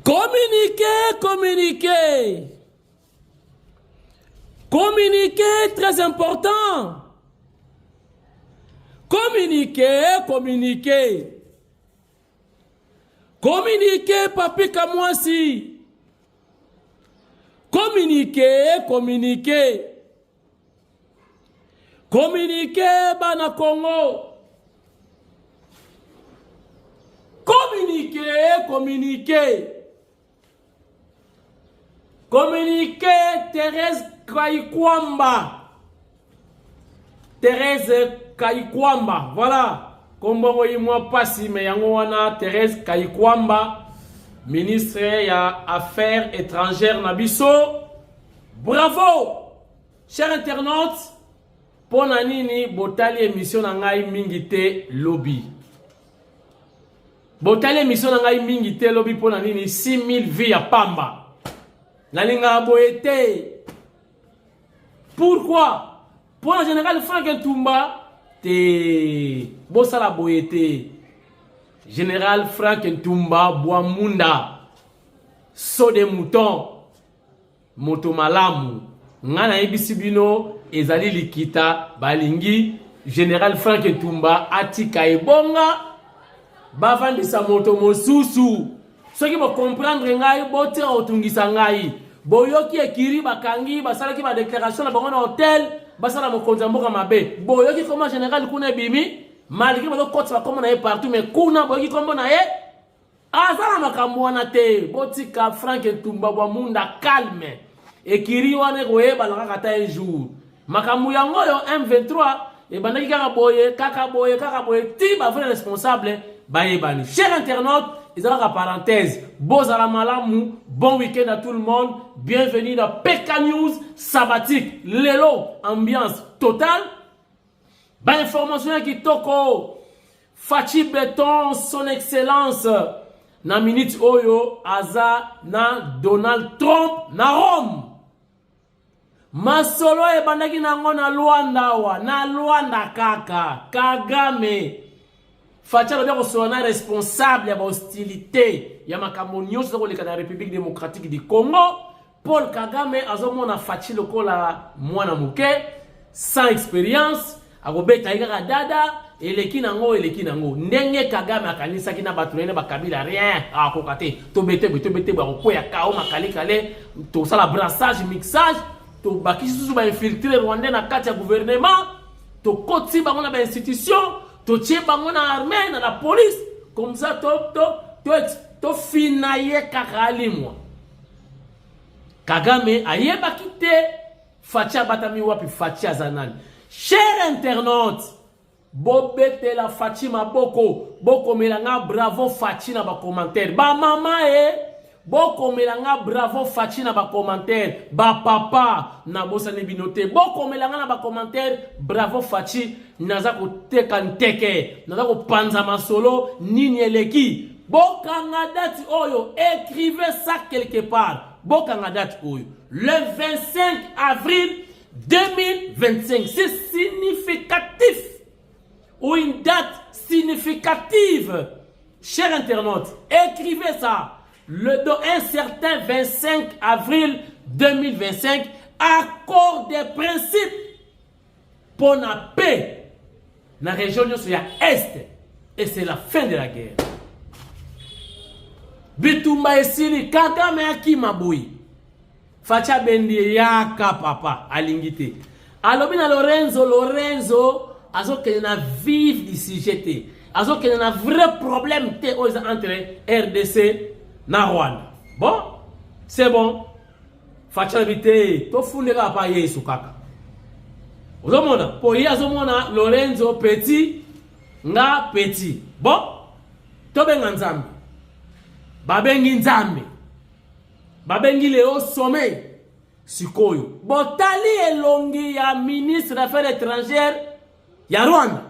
Communiquer, communiquer. Communiquer, très important. Communiquer, communiquer. Communiquer, papi Kamwasi. Communiquer, communiquer. Communiquer, Bana Congo. Communiquer, communiquer. Communiquer, Thérèse Kaikwamba. Thérèse Kaikwamba. Voilà. Comme moi passi, mais yangoana Thérèse Kaikwamba, ministre ya Affaires étrangères Nabiso. Bravo! Chers internautes, pour nanini botali émission nangai mingite lobby. Botali émission nangai mingite lobby pour nanini 6000 vies à Pamba. Nalinga boyete. Pourquoi? Pour le général Frank Ntumba, te bosala boyete. Général Frank Ntumba Boamunda. So de mouton. Moto malamu. Ngana ebisibino ezali likita balingi. Général Frank Ntumba atika ebonga. Bavandi sa moto mosusu. Ce qui va comprendre ngai bote otungisa ngai boyoki ekiri bakangi basala ki ba déclaration na bango na hôtel basala mokonza mboka mabe boyoki comme général kuna bimi malgré ba kotsa ba comme na partout mais kuna boyoki comme na ye azala makambo wana te botika Frank Ntumba bwa munda calme ekiri wana koye balaka kata un jour makambo yango yo M23 e bandaki kaka boye ti ba vrai responsable bayebani. Chers internautes, ils ont la parenthèse. Bozala malamu, bon week-end à tout le monde. Bienvenue dans PK News sabbatique. Lelo, ambiance totale. Ba information qui toko. Fachi Béton, son excellence. Na minute oyo, aza na Donald Trump na Rome. Masolo e bandaki nango na Luanda wa. Na Luanda kaka. Kagame. Facha doit recevoir responsable de hostilité. Il y a makamonios dans la République démocratique du Congo. Paul Kagame azomona Fachi lokola mwana muke sans expérience. Agobeta igara dada eleki nango. Ndenge Kagame akanisa kina batulene bakabila rien. Ah kokate to bete ba koya kao makali kale to sala brassage mixage to bakisi susu ba infiltrer Rwanda na kati ya gouvernement to koti bango na ba institution. To tient bango na armée na la police comme ça to finaye kakali moi Kagame ayeba kite Facha batami wapi Fachi azanani. Chers internautes, bobete la Fachi maboko boko melanga bravo Fachi na ba commentaire ba mama boko melanga bravo Fachi na ba commentaire ba papa na bosa ne binote boko melanga na ba commentaire bravo Fachi naza ko teka nteke naza ko panza masolo nini eleki bokanga date oyo écrivez ça quelque part bokanga date oyo le 25 avril 2025 c'est significatif ou une date significative. Chers internautes, écrivez ça. Un certain 25 avril 2025, accord des principes pour la paix dans la région de l'Est. Et c'est la fin de la guerre. Bitumba esili Kagame akima boui. Facha bendi yaka papa alingite. Alobina Lorenzo azo que na vif du sujet. Azo que na vrai problème entre RDC na Rwanda. Bon, c'est bon. Facha bité to fundera pa Yesu kaka. Ozomona, po yazomona Lorenzo petit nga petit. Bon, to benga nzambe. Babengi nzambe. Babengi leo sommet. Sikoyo. Botali elongi ya ministre des Affaires étrangères ya Rwanda.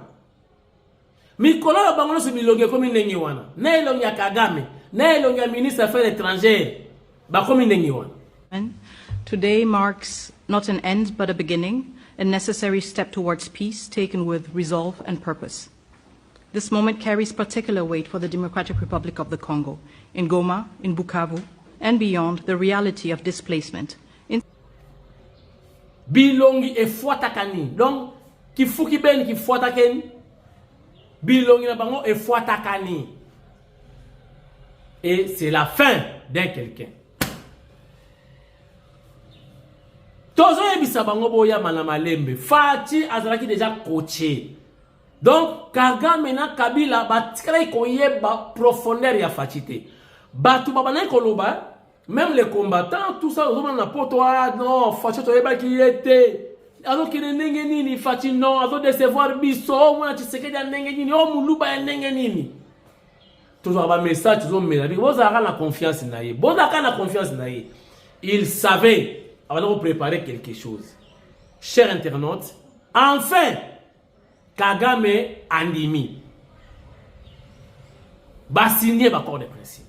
Mikolo bangono se milongi komi nengi wana. Na elongi ya Kagame. Na elongi ya ministre des Affaires étrangères. Ba komi nengi wana. Today marks not an end but a beginning, a necessary step towards peace taken with resolve and purpose. this moment carries particular weight for the Democratic Republic of the Congo. In Goma, in Bukavu, and beyond, the reality of displacement. Bilongi e fuatakani. Donc, ki fuki ben ki fuataken. Bilongi na bango e fuatakani. Et c'est la fin d'un quelqu'un. Tozo ebisa bango boya manamalembe. Fati azalaki déjà coaché. Donc, Kagame na Kabila batikala koyeba profondeur ya fatite. Batu babana koloba, même les combattants, tout ça, on a poto non, Fati toyeba ki était. Alors qu'il nenge nini Fati non, alors décevoir biso, moi tu sais que ya nenge nini, o muluba ya nenge nini. Toujours un message, toujours mélodie. Vous avez la confiance na ye. Vous avez la confiance na ye. Il savait avant de vous préparer quelque chose. Chers internautes, enfin Kagame andimi. Ba signé l'accord de principe.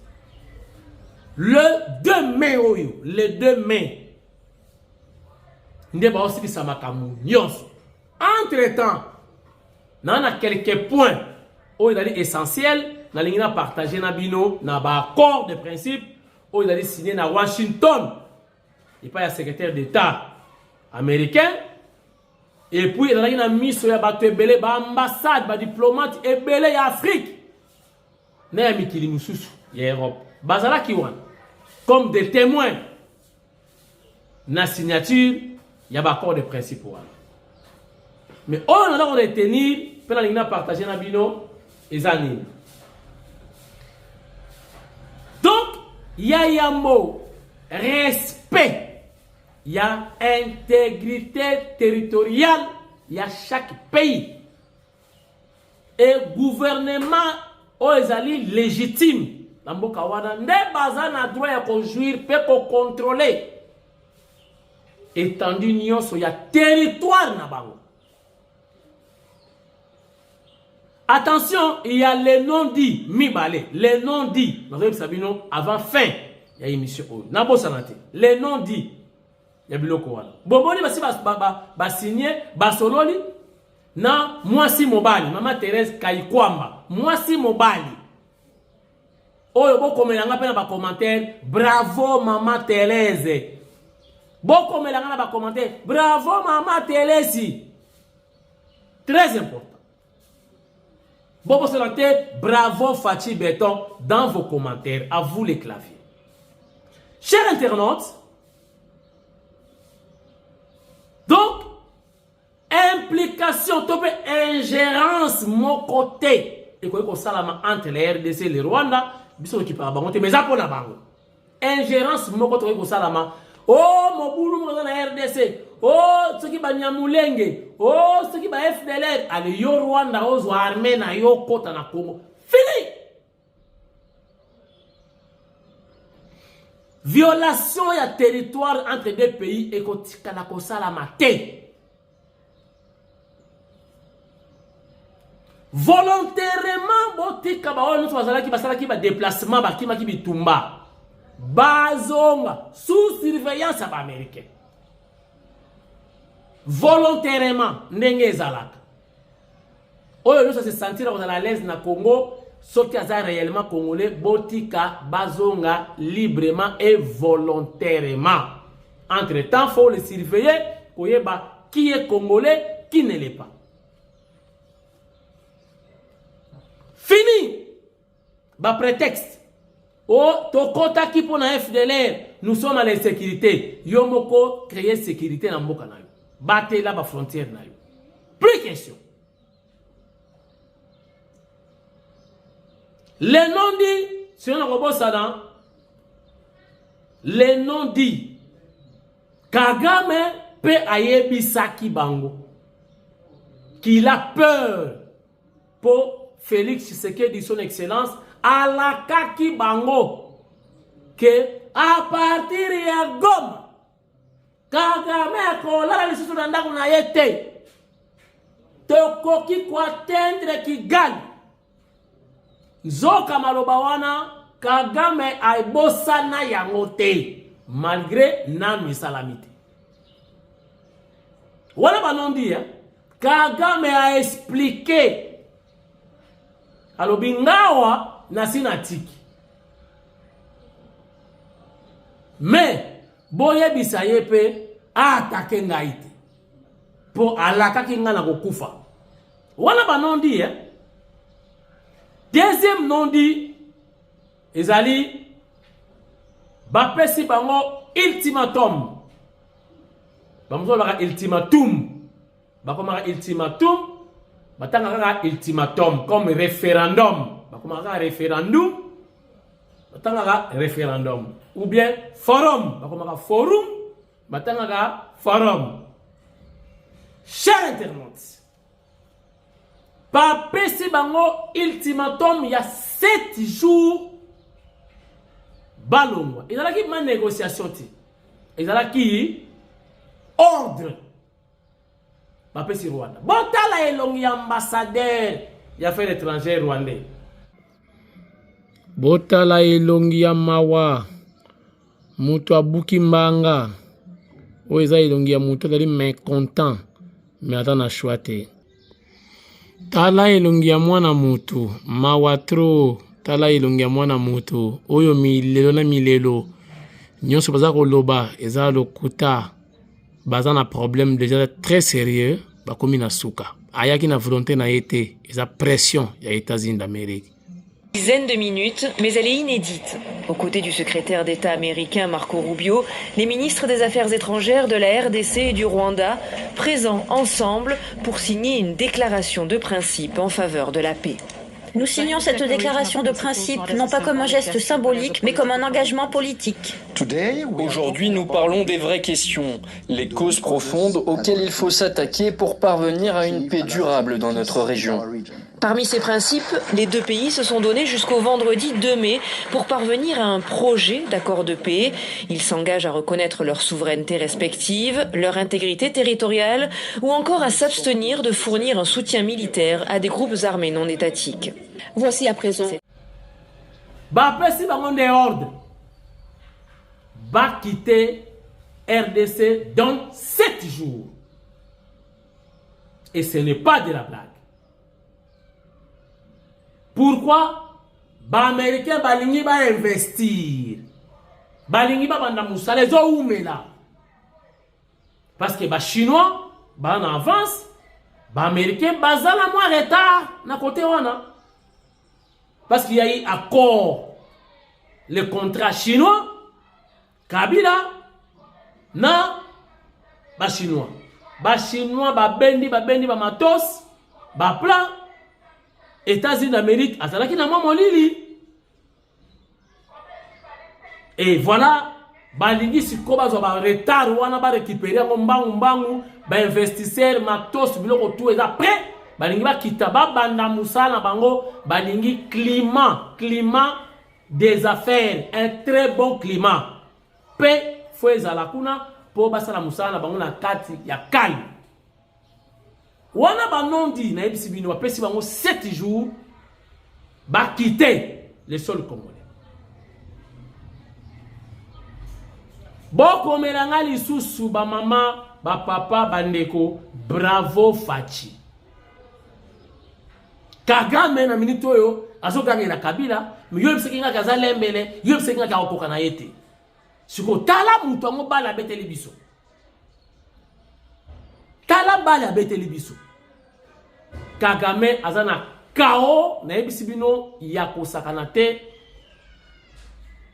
Le 2 mai, le 2 mai. Ndeba aussi ça makamu nyonso. Entre-temps, on a quelques points où il est essentiel, na lingina partager na bino na ba accord de principe où il a signé na Washington. Il pas le secrétaire d'État américain. Et puis il a mis sur ba tebele ba ambassade ba diplomate ebele ya Afrique. Na mikili mususu ya Europe. Bazala kiwan comme des témoins na signature ya ba accord de principe. Mais on a retenir pour la lingina partager na bino ezanini. Donc, il y a yambo, respect, il y a intégrité territoriale, il y a chaque pays. Et gouvernement, ils légitime. Namboka wana, ne bazan a droit à conduire, peut contrôler. Étendu nyonso, il y a territoire na bango. Attention, il y a les non-dits, mibale, les non-dits. Avant fin, il y a une émission. Nabo sanate. Les non-dits, il y a biloko wana. Boboni basi ba signé, ba sololi na mwasi mobali, Mama Thérèse Kayikwamba, mwasi mobali. Oyo boko melanga pe na ba commentaire, bravo Mama Thérèse. Boko melanga na ba commentaire, bravo Mama Thérèse. Très important. Bobo Solante, bravo Fati Béton dans vos commentaires. À vous les claviers. Chers internautes, donc, implication, ingérence, mon côté. Et quoi qu'on salama entre les RDC et le Rwanda, bisous qui parlent bangote, mais après la bango. Ingérence, mon côté, qu'on salama. Oh, mon boulot, mon RDC. Oh, ce qui va Nyamulenge. Oh, ce qui va FDLR. Allez, yo Rwanda, ozo armée na yo kota na Congo. Fini. Violation ya territoire entre deux pays et kotika na kosala mate. Volontairement, botika ba ono twazala ki basala ki ba déplacement ba kima ki bitumba. Bazonga sous surveillance américaine. Volontairement, ndenge ezalaka. Oyo nous se sentir à l'aise na Congo, soki aza réellement congolais, botika bazonga librement et volontairement. Entre-temps, faut le surveiller, koyeba qui est congolais, qui ne l'est pas. Fini. Ba prétexte. Oh, tokota ki pona FDLR, nous sommes à l'insécurité. Yomoko créer sécurité dans mboka na yo. Battez là ba frontière na yo. Plus question. Les non-dits, si on a robot ça dans les non-dits, Kagame peut ayebisaki bango qu'il a peur pour Félix Tshisekedi son excellence à la kaki bango que à partir ya Goma Kagame kola le susu ndako na yete tokoki kwa tendre Kigali Nzoka maloba wana Kagame aibosana yango te malgré nanu salamite. Voilà banondi Kagame a expliqué alobi ngawa nasi na tiki. Mais boyebisa ye pe atake ngai te po alakaki nga na kokufa. Wana ba non dit deuxième non dit ezali bapesi bango ultimatum. Bamzola ultimatum. Bakomaka ultimatum, batanga ultimatum comme référendum. Bakomaka référendum, batanga référendum. Ou bien forum, bakomaka forum, batanga forum. Chers internautes, bapesi bango ultimatum il y a 7 jours balongwa. Il y a une négociation. Il y a ordre. Bapesi Rwanda. Botala elongi ambassadeur ya affaires étrangères rwandais. Botala elongi ya mawa. Mutu abuki mbanga. Oeza elongi ya mutu dali mécontent. Mais atana chouate. Tala elongi ya mwana mutu. Mawa tro. Tala elongi ya mwana mutu. Oyo milelo na milelo. Nyonso baza koloba eza lokuta. Baza na problème déjà très sérieux, bakomi na suka. Ayaki na volonté na été, eza pression ya États-Unis d'Amérique. Dizaine de minutes, mais elle est inédite. Aux côtés du secrétaire d'État américain Marco Rubio, les ministres des Affaires étrangères de la RDC et du Rwanda, présents ensemble pour signer une déclaration de principe en faveur de la paix. Nous signons cette déclaration de principe non pas comme un geste symbolique, mais comme un engagement politique. Aujourd'hui, nous parlons des vraies questions, les causes profondes auxquelles il faut s'attaquer pour parvenir à une paix durable dans notre région. Parmi ces principes, les deux pays se sont donnés jusqu'au vendredi 2 mai pour parvenir à un projet d'accord de paix. Ils s'engagent à reconnaître leur souveraineté respective, leur intégrité territoriale ou encore à s'abstenir de fournir un soutien militaire à des groupes armés non étatiques. Voici à présent. Bapesi bango de ordre. Va quitter RDC dans 7 jours. Et ce n'est pas de la blague. Pourquoi? Les Américains balingi ba investir. Balingi ba banda musala zo umela. Parce que les Chinois ba en avance, les Américains bazala moins retard na côté wana. Parce qu'il y a eu accord le contrat chinois Kabila na ba Chinois. Ba Chinois ba bendi ba matos ba plan États-Unis d'Amérique, azalaki na mwa molili. Et voilà, balingi siko bazwa ba retard wana ba récupérer mbangu ba investisseur matos biloko tout eza prêt. Balingi ba kita ba banda musala bango, balingi climat des affaires, un très bon climat. Paix fo ezala kuna po basala musala bango na kati ya calme. Wana banondi na ebisi bino bapesi bango 7 jours ba quitter le sol congolais. Boko melanga lisusu ba mama, ba papa, bandeko, bravo Fachi. Kagame na minute oyo azogangela Kabila, miyo bisekinga kazalembele, yo bisekinga ka okoka na yete. Siko tala mutu ngo bala beteli biso. Tala bala beteli biso. Kagame azana kao na ebisi bino ya kosakana te.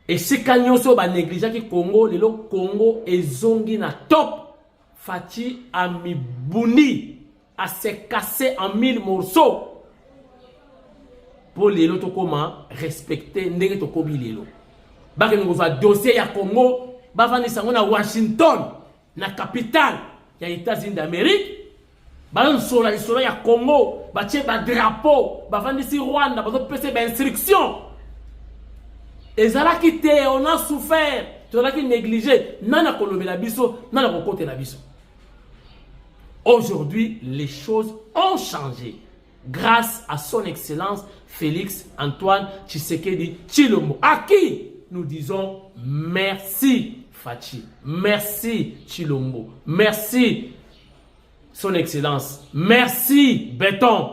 Et si kanyoso ba négligea ki Congo, lelo Congo ezongi na top. Fachi a mibuni, a se cassé en 1000 morceaux. Pour lelo to koma respecter ndenge to kobi lelo. Ba ke ngoza dossier ya Congo, ba vani sango na Washington, na capitale ya États-Unis d'Amérique. Ba sola ya Congo, ba tie ba drapeau, ba vani si Rwanda, ba zo pese ba instruction. Ezalaki te, on a souffert, tu as négligé, nana kolombe la biso, nana kokote la biso. Aujourd'hui, les choses ont changé grâce à son excellence Félix Antoine Tshisekedi Tshilombo, à qui nous disons merci Fachi, merci Tshilombo, merci son excellence, merci Béton.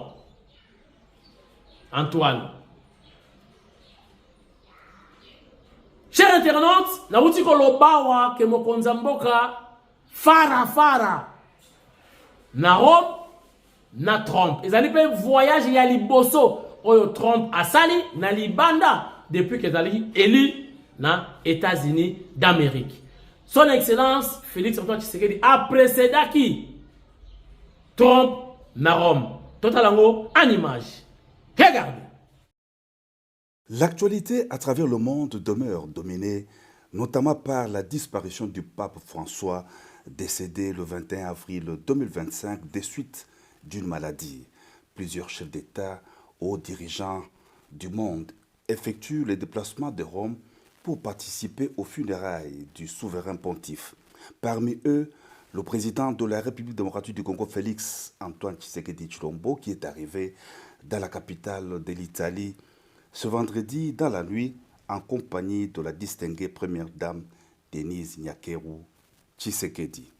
Antoine. Chers internautes, na wuti ko lobawa ke mokonza mboka fara na Rome na Trump. Ezali pe voyage ya liboso oyo Trump asali na libanda depuis que ezali élu na États-Unis d'Amérique. Son Excellence Félix Antoine Tshisekedi a précédé qui Trump na Rome. Totalango en image. Regardez. L'actualité à travers le monde demeure dominée, notamment par la disparition du pape François, décédé le 21 avril 2025 des suites d'une maladie. Plusieurs chefs d'État, hauts dirigeants du monde effectuent les déplacements de Rome pour participer aux funérailles du souverain pontife. Parmi eux, le président de la République démocratique du Congo, Félix Antoine Tshisekedi Tshilombo, qui est arrivé dans la capitale de l'Italie ce vendredi dans la nuit en compagnie de la distinguée première dame Denise Nyakeru Tshisekedi.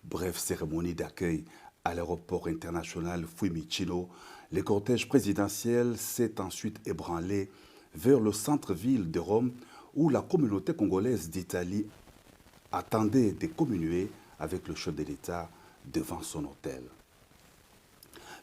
Bref cérémonie d'accueil à l'aéroport international Fiumicino, le cortège présidentiel s'est ensuite ébranlé vers le centre-ville de Rome où la communauté congolaise d'Italie attendait de communier avec le chef de l'État devant son hôtel.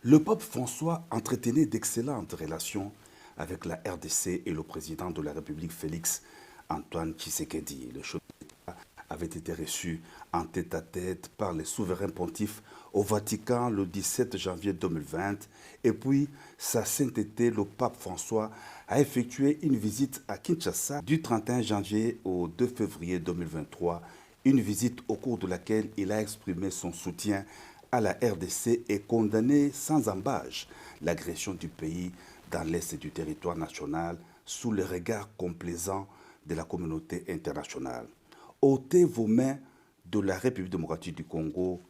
Le pape François entretenait d'excellentes relations avec la RDC et le président de la République Félix Antoine Tshisekedi. Le chef de l'État avait été reçu en tête-à-tête par les souverains pontifs au Vatican le 17 janvier 2020 et puis sa sainteté, le pape François, a effectué une visite à Kinshasa du 31 janvier au 2 février 2023, une visite au cours de laquelle il a exprimé son soutien à la RDC et condamné sans ambages l'agression du pays dans l'est du territoire national sous le regard complaisant de la communauté internationale. Ôtez vos mains de la République démocratique du Congo,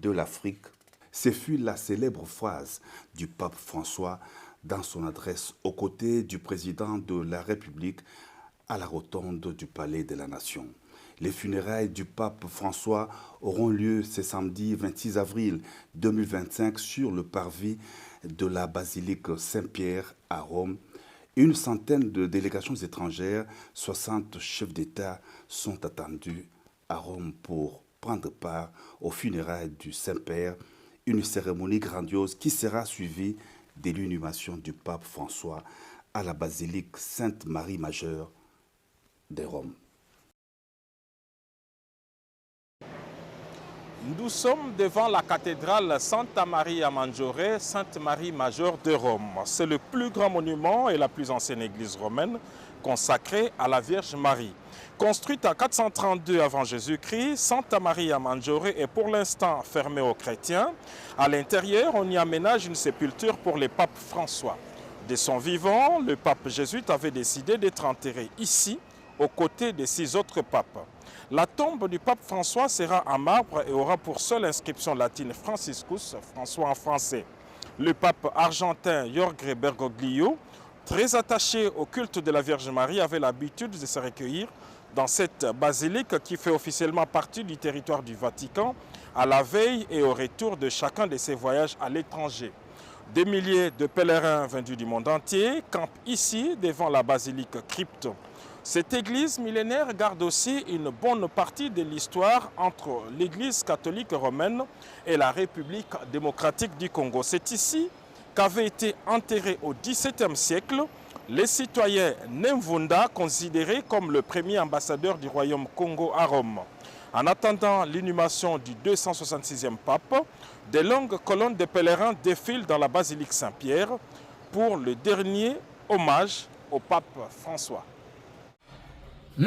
de l'Afrique. Ce fut la célèbre phrase du pape François dans son adresse aux côtés du président de la République à la rotonde du Palais de la Nation. Les funérailles du pape François auront lieu ce samedi 26 avril 2025 sur le parvis de la basilique Saint-Pierre à Rome. Une centaine de délégations étrangères, 60 chefs d'État sont attendus à Rome pour prendre part aux funérailles du Saint-Père, une cérémonie grandiose qui sera suivie de l'inhumation du pape François à la basilique Sainte-Marie-Majeure de Rome. Nous sommes devant la cathédrale Santa Maria Maggiore, Sainte Marie Majeure de Rome. C'est le plus grand monument et la plus ancienne église romaine consacrée à la Vierge Marie. Construite en 432 avant Jésus-Christ, Santa Maria Maggiore est pour l'instant fermée aux chrétiens. À l'intérieur, on y aménage une sépulture pour le pape François. De son vivant, le pape jésuite avait décidé d'être enterré ici, aux côtés des 6 autres papes. La tombe du pape François sera en marbre et aura pour seule inscription latine Franciscus, François en français. Le pape argentin Jorge Bergoglio, très attaché au culte de la Vierge Marie, avait l'habitude de se recueillir dans cette basilique qui fait officiellement partie du territoire du Vatican à la veille et au retour de chacun de ses voyages à l'étranger. Des milliers de pèlerins venus du monde entier campent ici devant la basilique crypte. Cette église millénaire garde aussi une bonne partie de l'histoire entre l'église catholique romaine et la République démocratique du Congo. C'est ici qu'avait été enterré au XVIIe siècle le citoyen Nemvunda, considéré comme le premier ambassadeur du royaume Congo à Rome. En attendant l'inhumation du 266e pape, de longues colonnes de pèlerins défilent dans la basilique Saint-Pierre pour le dernier hommage au pape François. Je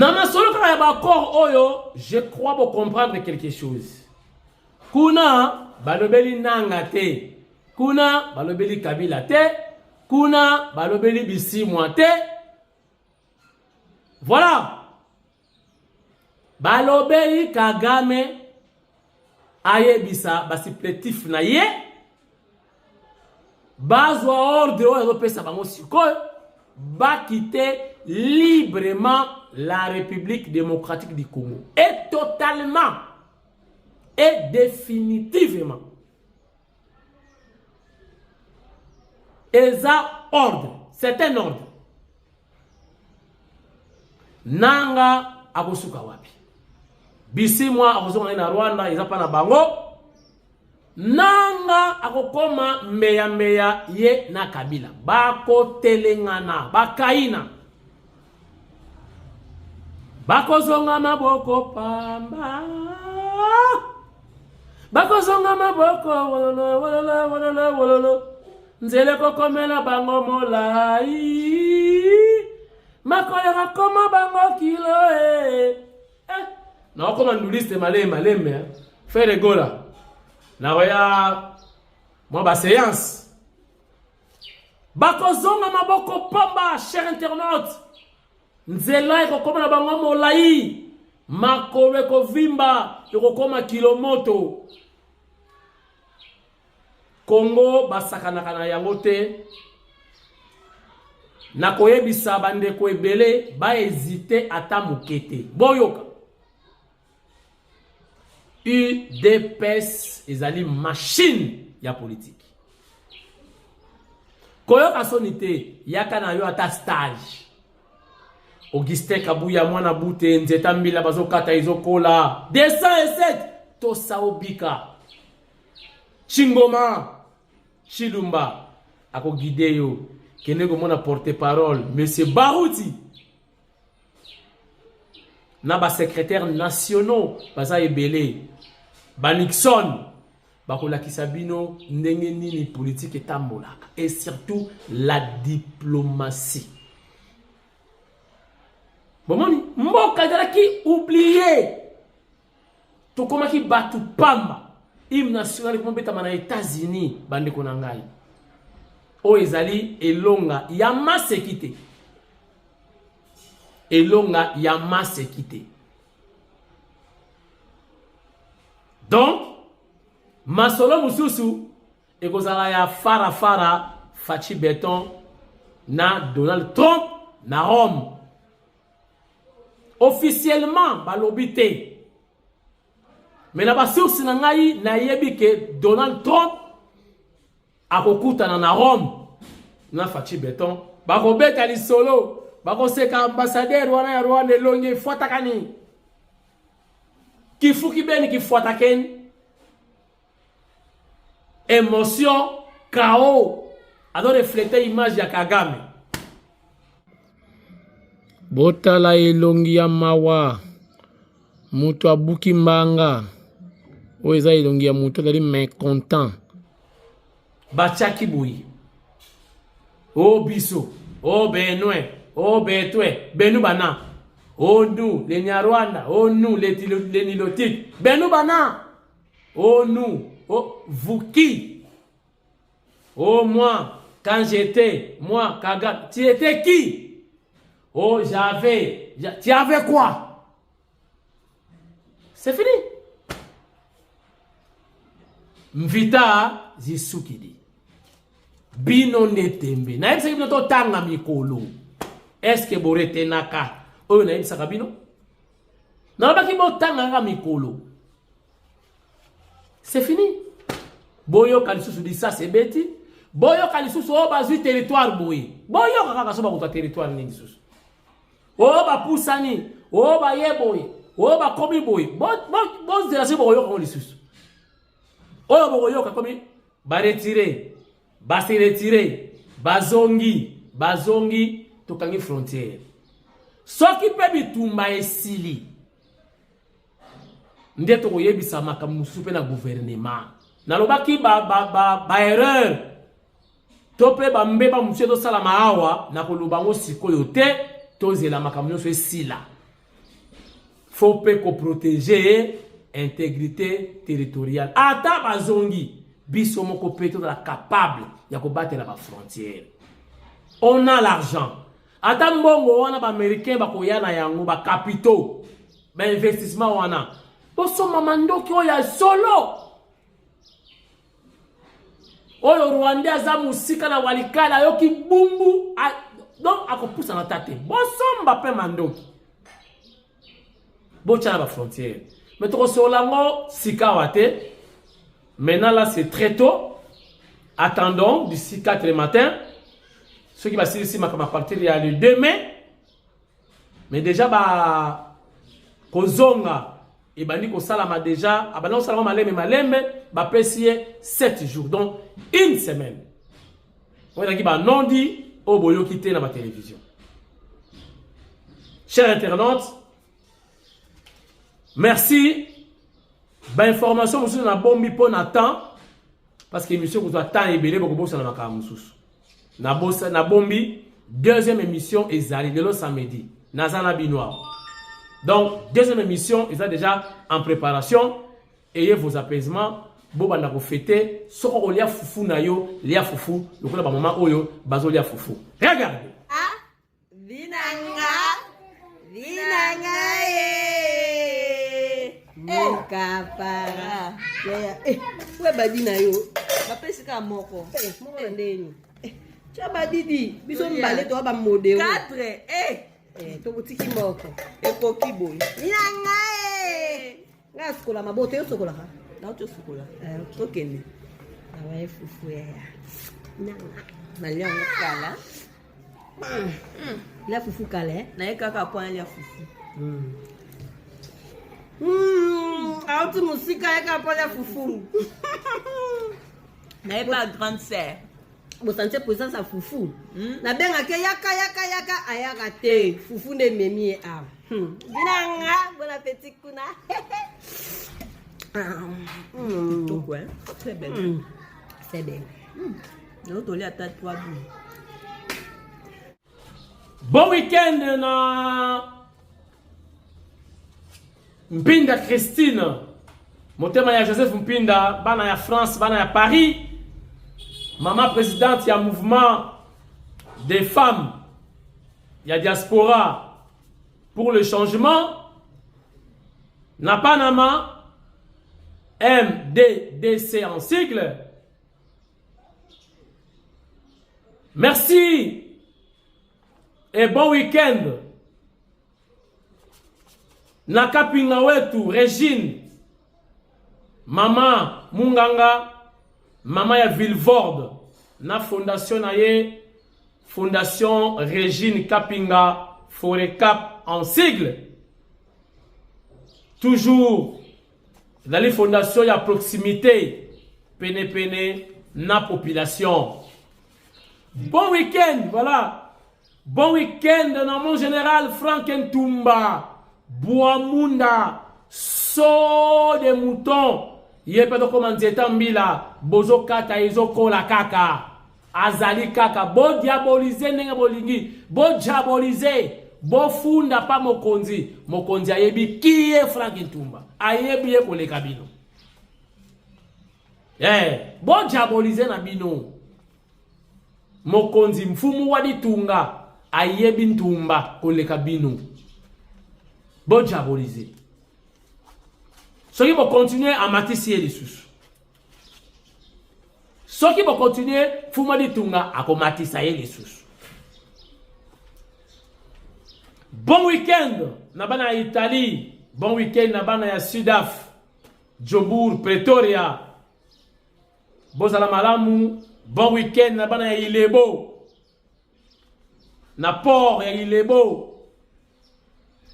crois vous comprendre quelque chose. Kuna balobeli nangate, kuna balobeli kabila te, kuna balobeli bisimwa te. Voilà. Balobeli Kagame ayebisa basipletif na ye. Bazwa ordre oyo pesa bango sikoyo ba quitter librement la République démocratique du Congo. Et totalement et définitivement. Eza ordre. C'est un ordre. Nanga akosuka wapi. Bisi mwa akozonga na Rwanda ezapa na bango. Nanga akokoma meya ye na Kabila. Bako telengana, bakaina. Bako zonga maboko pamba. Bako zonga maboko wololo. Nzele kokomela bango molai. Makolera koma bango kilo na koma nuliste maleme faire gola na roya moi ba séance bakozonga maboko pamba cher internaute nzela ekokoma na bango molai makolo ekovimba ekokoma kilomoto Congo basakanaka na yango te na koyebisa bandeko ebele ba hésiter ata mokete boyoka UDPS ezali machine ya politique koyoka sonite yaka na yo ata stage Augustin Kabuya mwana bute nzeta mbila bazokata izokola 207 tosa obika Chingoma Chilumba ako guide yo kene ko mona porte-parole monsieur Barouti na ba secrétaire nationaux baza ebele ba Nixon bakolakisa bino ndenge nini politique etambolaka et surtout la diplomatie bomoni mboka ezalaki oublié tokomaki batu pamba hymne national ekombetama na États-Unis bandeko na ngai o ezali elonga ya masekite elonga ya masekite donc masolo mususu ekozala ya fara Fachi Beton na Donald Trump na Rome officiellement balobi te mais na ba source na ngai na yebi ke Donald Trump akokutana na Rome na Fachi Beton bakobeta lisolo bakoseka ambassadeur wana ya Rwanda elonge fuatakani kifuki beni kifuatakeni émotion chaos ado refléter image ya Kagame botala elongi ya mawa mutu abuki mbanga oyo eza elongi ya mutu azali mécontent bachaki boyi o biso o benwe o betwe benu bana o nous les Nyarwanda o nous les Nilotiques benu bana o nous o vous qui oh moi quand j'étais moi Kaga tu étais qui oh j'avais tu avais quoi c'est fini mvita zisukidi bino netembe na yebisa bino to tanga mikolo est-ce que borete naka oyo na yebisa bino na baki bo tanga mikolo c'est fini boyo kalisusu di ça c'est beti boyo kalisusu o bazui territoire boye boyo kaka so ba ko territoire nini susu o ba pusani o ba yeboye o ba komi boye bo de la se boyo ko lisusu oyo boyo ka komi ba retirer ba se retirer bazongi tokangi frontière soki pe bitumba esili ndeto koyebisa makamusu pe na gouvernement nalobaki ba erreur tope ba mbeba musu to sala maawa na koloba ngo sikoyo te tozela makamusu esila faut pe ko protéger intégrité territoriale ata bazongi biso moko pe to la capable ya ko battre la frontière on a l'argent ata mbongo wana ba américain ba koyana yango ba capitaux ba investissement wana boso mamandoki oya solo oyo Rwanda aza musika na walikala yoki bumbu donc akopusa na tate bosomba pe mandoki bocha na ba frontière mais to solango sika wate maintenant là c'est très tôt attendons d'ici 4 matin ceux qui va ici à partir il y a le 2 mai mais déjà ba kozonga et bandi ko salama déjà abana salama malembe ba pesier 7 jours donc une semaine on a qui ba non dit au boyo quitter dans la télévision. Chers internautes, merci. Ba information vous na bombi pour temps parce que émission vous attend et belé beaucoup bossa na makamususu. Na bossa na bombi deuxième émission ezali le samedi nazana binoir. Donc deuxième émission est déjà en préparation. Ayez vos apaisements. Boba na ko fêter soko olia fufu na yo lia fufu lokola ba mama oyo bazo lia fufu. Regardez. Ah vinanga Mukapara. Uwe badina yo. Bapesi ka moko. Moko ndeni. Cha badidi. Biso mbale to ba modeo. 4 to butiki moko. Ekoki boy. Vinanga Nga skola mabote yo sokola ka. Na uto sokola. Okay ni. Awa fufu ya. Nanga. Malia ngala. La fufu kale. Na yeka point ya fufu. Auto musika yeka point ya fufu. Na yeka grande sœur. Bo sante présence à fufu. Na benga ke yaka ayaka te. Fufu ne memi a. Vinanga, bon appétit kuna. Tout quoi. Très belle. C'est bien. Nous t'oli à ta 3 bouts. Bon week-end na Mpinda Christine. Motema ya Joseph Mpinda, bana ya France, bana ya Paris. Maman présidente ya mouvement des femmes. Ya diaspora pour le changement. Na Panama MDDC en sigle. Merci et bon week-end. Nakapinga wetu Régine, Mama Munganga, Mama ya Villevorde, na fondation na ye, Fondation Régine Kapinga Forecap en sigle. Toujours dans les fondations à proximité, pene na population. Bon week-end, voilà. Bon week-end dans mon général Frank Ntumba, Boamunda, so de mouton. Yé pas de comment dire tambila, bozo kaka izoko la kaka, azali kaka, bo diaboliser nenga bolingi, bo diaboliser. Bo funda pa mokonzi, mokonzi ayebi qui est Frank Ntumba, ayebi ye koleka bino. Bo diaboliser na bino. Mokonzi mfumu wadi tunga, ayebi Ntumba koleka bino. Bo diaboliser. Ceux qui vont continuer à matisser les sous. Ceux qui vont continuer, fuma di tunga à matisser les sous. Bon week-end, nabana Italie. Bon week-end, nabana ya Sudaf, Jobour, Pretoria. Bozala malamu. Bon week-end, nabana ya Ilebo. Na port ya Ilebo.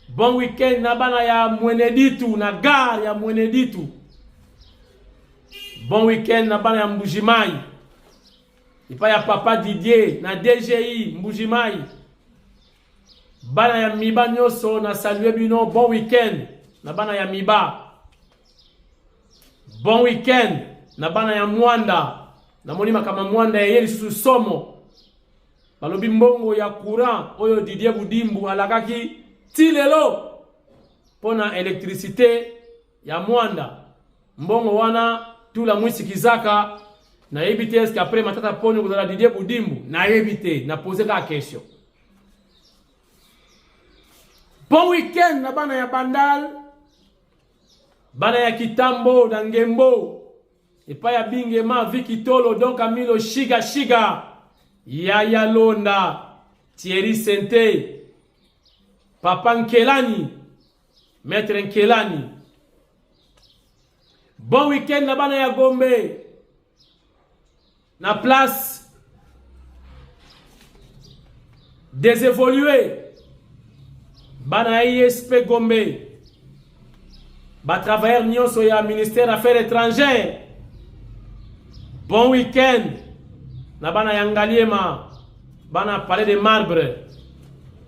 Bon week-end, nabana ya Mweneditu, na gare ya Mweneditu. Bon week-end, nabana ya Mbujimai. Ipa ya Papa Didier, na DGI, Mbujimai. Bana ya Miba nyoso na salue bino bon week-end na bana ya Miba. Bon week-end na bana ya Mwanda. Na monima kama Mwanda yeli susomo. Balobi mbongo ya courant oyo Didier Budimbu alakaki tilelo pona électricité ya Mwanda. Mbongo wana tula mwisi kizaka na yebite eske après matata poni kuzala Didier Budimbu na yebite na poser ka question. Bon week-end na bana ya Bandal, bana ya Kitambo, Dangembo, epa ya Bingema, Vikitolo, Don Camilo, Shiga, Yaya Londa, Thierry Sente, Papa Nkelani, Maître Nkelani. Bon week-end na bana ya Gombe, na place désévolué bana ISP Gombe ba travailleur nyonso ya ministère affaires étrangères bon week-end na bana ya Ngaliema bana palais de marbre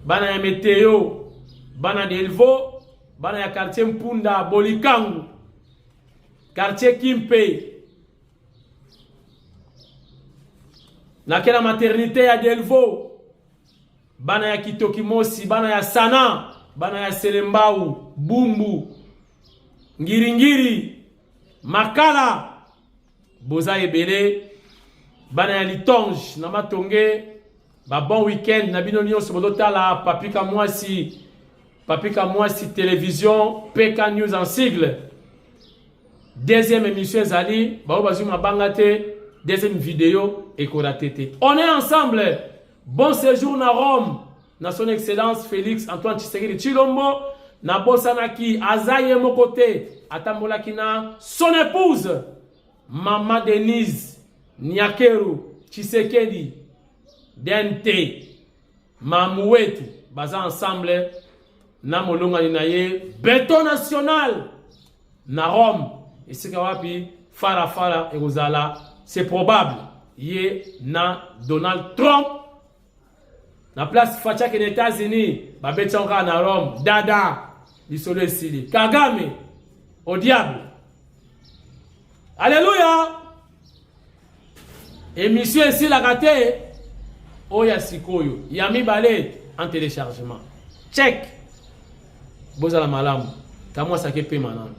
bana ya météo bana de Elvo bana ya quartier Mpunda Bolikangu quartier Kimpe na kela maternité ya Delvo bana ya Kitokimosi bana ya Sana bana ya Selembau Bumbu Ngiringiri Makala Boza ebele bana ya Litonge na Matonge ba bon week-end na bino nyonso bodotala Papika Mwasi télévision PK News en sigle. Deuxième émission Zali ba bazuma bangate deuxième vidéo Ekoratete. On est ensemble. Bon séjour na Rome na son excellence Félix Antoine Tshisekedi Tshilombo na bosanaki azaye mokote atambolaki na son épouse Maman Denise Nyakeru Tshisekedi Dente Mamouetu baza ensemble na molonga na ye béton national na Rome esika wapi fara ekozala c'est probable ye na Donald Trump na place Facha aux États-Unis babetianga na Rome dada lisolo esili Kagame au diable. Alléluia. Émission ici la gâté oya sikoyo yami balé en téléchargement check bozala malamu kamwa sake pe manana